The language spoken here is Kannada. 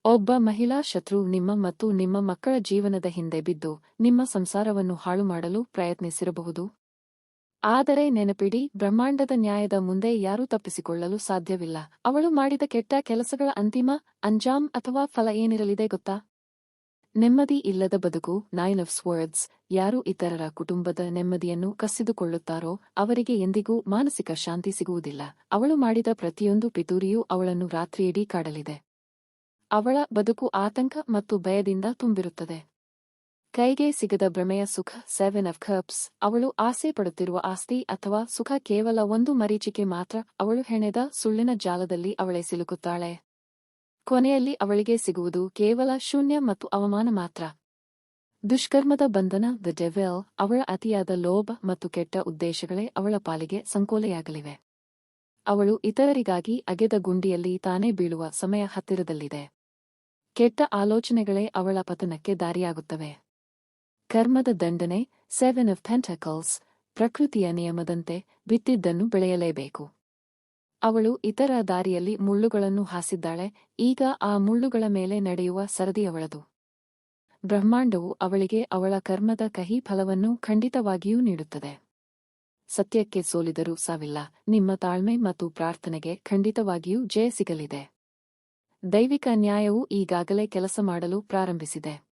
ಒಬ್ಬ ಮಹಿಳಾ ಶತ್ರು ನಿಮ್ಮ ಮತ್ತು ನಿಮ್ಮ ಮಕ್ಕಳ ಜೀವನದ ಹಿಂದೆ ಬಿದ್ದು ನಿಮ್ಮ ಸಂಸಾರವನ್ನು ಹಾಳು ಮಾಡಲು ಪ್ರಯತ್ನಿಸಿರಬಹುದು. ಆದರೆ ನೆನಪಿಡಿ, ಬ್ರಹ್ಮಾಂಡದ ನ್ಯಾಯದ ಮುಂದೆ ಯಾರೂ ತಪ್ಪಿಸಿಕೊಳ್ಳಲು ಸಾಧ್ಯವಿಲ್ಲ. ಅವಳು ಮಾಡಿದ ಕೆಟ್ಟ ಕೆಲಸಗಳ ಅಂತಿಮ ಅಂಜಾಮ್ ಅಥವಾ ಫಲ ಏನಿರಲಿದೆ ಗೊತ್ತಾ? ನೆಮ್ಮದಿ ಇಲ್ಲದ ಬದುಕು. 9 of Swords. ಯಾರು ಇತರರ ಕುಟುಂಬದ ನೆಮ್ಮದಿಯನ್ನು ಕಸಿದುಕೊಳ್ಳುತ್ತಾರೋ ಅವರಿಗೆ ಎಂದಿಗೂ ಮಾನಸಿಕ ಶಾಂತಿ ಸಿಗುವುದಿಲ್ಲ. ಅವಳು ಮಾಡಿದ ಪ್ರತಿಯೊಂದು ಪಿತೂರಿಯೂ ಅವಳನ್ನು ರಾತ್ರಿಯಿಡೀ ಕಾಡಲಿದೆ. ಅವಳ ಬದುಕು ಆತಂಕ ಮತ್ತು ಭಯದಿಂದ ತುಂಬಿರುತ್ತದೆ. ಕೈಗೆ ಸಿಗದ ಭ್ರಮೆಯ ಸುಖ. 7 of Cups. ಅವಳು ಆಸೆ ಪಡುತ್ತಿರುವ ಆಸ್ತಿ ಅಥವಾ ಸುಖ ಕೇವಲ ಒಂದು ಮರೀಚಿಕೆ ಮಾತ್ರ. ಅವಳು ಹೆಣೆದ ಸುಳ್ಳಿನ ಜಾಲದಲ್ಲಿ ಅವಳೇ ಸಿಲುಕುತ್ತಾಳೆ. ಕೊನೆಯಲ್ಲಿ ಅವಳಿಗೆ ಸಿಗುವುದು ಕೇವಲ ಶೂನ್ಯ ಮತ್ತು ಅವಮಾನ ಮಾತ್ರ. ದುಷ್ಕರ್ಮದ ಬಂಧನ. The devil. ಅವಳ ಅತಿಯಾದ ಲೋಭ ಮತ್ತು ಕೆಟ್ಟ ಉದ್ದೇಶಗಳೇ ಅವಳ ಪಾಲಿಗೆ ಸಂಕೋಲೆಯಾಗಲಿವೆ. ಅವಳು ಇತರರಿಗಾಗಿ ಅಗೆದ ಗುಂಡಿಯಲ್ಲಿ ತಾನೇ ಬೀಳುವ ಸಮಯ ಹತ್ತಿರದಲ್ಲಿದೆ. ಕೆಟ್ಟ ಆಲೋಚನೆಗಳೇ ಅವಳ ಪತನಕ್ಕೆ ದಾರಿಯಾಗುತ್ತವೆ. ಕರ್ಮದ ದಂಡನೆ. 7 of Pentacles. ಪ್ರಕೃತಿಯ ನಿಯಮದಂತೆ ಬಿತ್ತಿದ್ದನ್ನು ಬೆಳೆಯಲೇಬೇಕು. ಅವಳು ಇತರ ದಾರಿಯಲ್ಲಿ ಮುಳ್ಳುಗಳನ್ನು ಹಾಸಿದ್ದಾಳೆ. ಈಗ ಆ ಮುಳ್ಳುಗಳ ಮೇಲೆ ನಡೆಯುವ ಸರದಿ ಅವಳದು. ಬ್ರಹ್ಮಾಂಡವು ಅವಳಿಗೆ ಅವಳ ಕರ್ಮದ ಕಹಿ ಫಲವನ್ನು ಖಂಡಿತವಾಗಿಯೂ ನೀಡುತ್ತದೆ. ಸತ್ಯಕ್ಕೆ ಸೋಲಿದರೂ ಸಾವಿಲ್ಲ. ನಿಮ್ಮ ತಾಳ್ಮೆ ಮತ್ತು ಪ್ರಾರ್ಥನೆಗೆ ಖಂಡಿತವಾಗಿಯೂ ಜಯ ಸಿಗಲಿದೆ. ದೈವಿಕ ನ್ಯಾಯವು ಈಗಾಗಲೇ ಕೆಲಸ ಮಾಡಲು ಪ್ರಾರಂಭಿಸಿದೆ.